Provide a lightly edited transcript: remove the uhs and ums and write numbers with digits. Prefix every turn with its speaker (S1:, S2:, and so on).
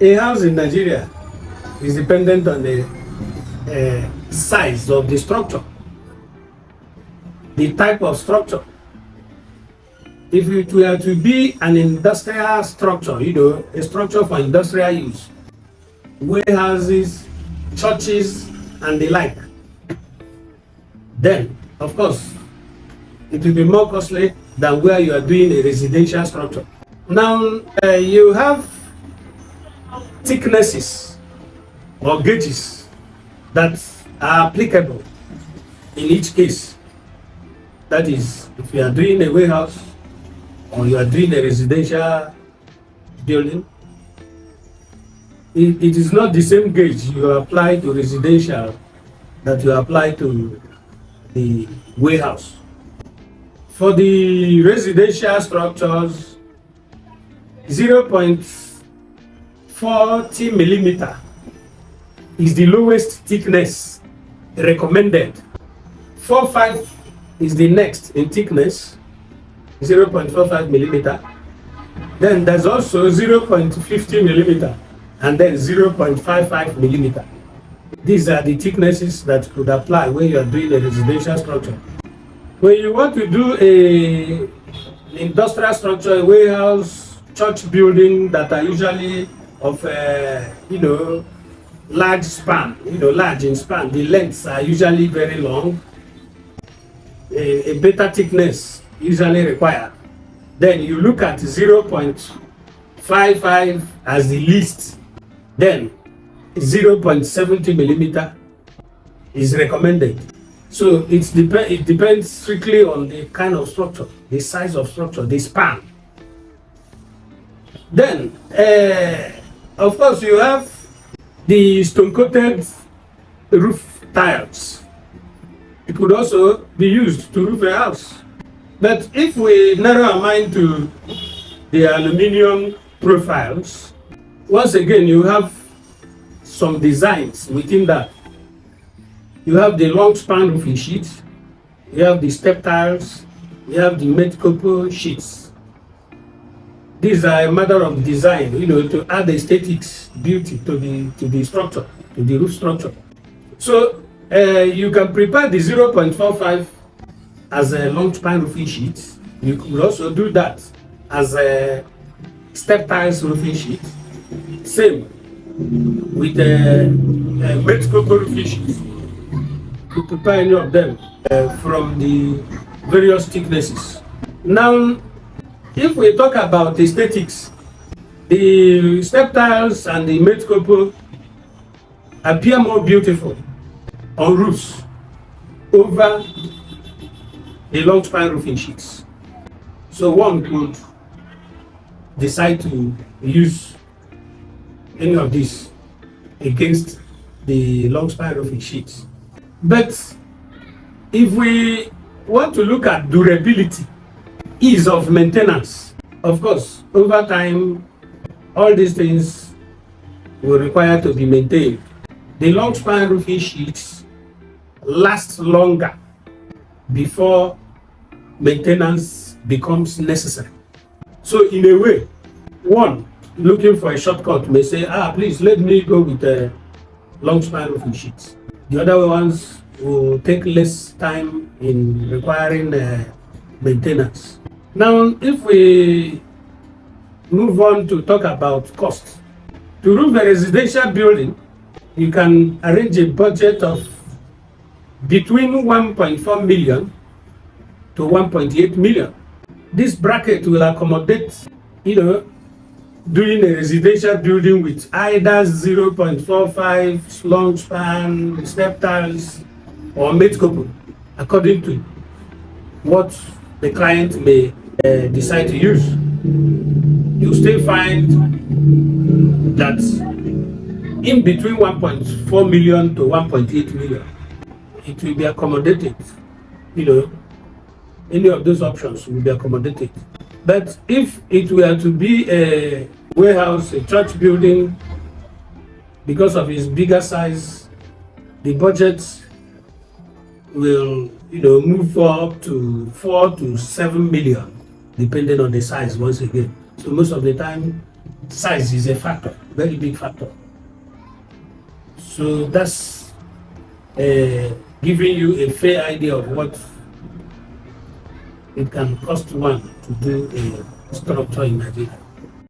S1: A house in Nigeria is dependent on the size of the structure, the type of structure. If it were to be an industrial structure, a structure for industrial use, warehouses, churches, and the like, then, of course, it will be more costly than where you are doing a residential structure. Now, you have thicknesses or gauges that are applicable in each case. That is, if you are doing a warehouse or you are doing a residential building, it is not the same gauge you apply to residential that you apply to the warehouse. For the residential structures, 0.40 millimeter is the lowest thickness recommended. 4.5 is the next in thickness, 0.45 millimeter. Then there's also 0.50 millimeter and then 0.55 millimeter. These are the thicknesses that could apply when you are doing a residential structure. When you want to do an industrial structure, a warehouse, church building that are usually of large span, large in span, the lengths are usually very long, a better thickness usually required. Then you look at 0.55 as the least, then 0.70 millimeter is recommended. So it depends strictly on the kind of structure, the size of structure, the span. Then, of course, you have the stone-coated roof tiles. It could also be used to roof a house. But if we narrow our mind to the aluminium profiles, once again, you have some designs within that. You have the long span roofing sheets, you have the step tiles, you have the Metcopo sheets. These are a matter of design, to add aesthetics, beauty to the structure, to the roof structure. So you can prepare the 0.45 as a long span roofing sheet. You could also do that as a step tiles roofing sheet. Same with a Metcopo roofing sheet. To prepare any of them from the various thicknesses. Now, if we talk about aesthetics, the step tiles and the Metcopo appear more beautiful on roofs over the long span roofing sheets. So one could decide to use any of these against the long span roofing sheets. But if we want to look at durability, ease of maintenance, of course, over time, all these things will require to be maintained. The long span roofing sheets last longer before maintenance becomes necessary. So in a way, one looking for a shortcut may say, please let me go with the long span roofing sheets. The other ones will take less time in requiring maintenance. Now, if we move on to talk about cost, to roof a residential building, you can arrange a budget of between 1.4 million to 1.8 million. This bracket will accommodate, doing a residential building with either 0.45 long span, step tiles, or Metcopo, according to what the client may decide to use. You still find that in between 1.4 million to 1.8 million, it will be accommodated. Any of those options will be accommodated. But if it were to be a warehouse, a church building, because of its bigger size, the budget will move up to 4 to 7 million, depending on the size once again. So most of the time, size is a factor. very big factor. So that's giving you a fair idea of what it can cost one to do a structure in Nigeria.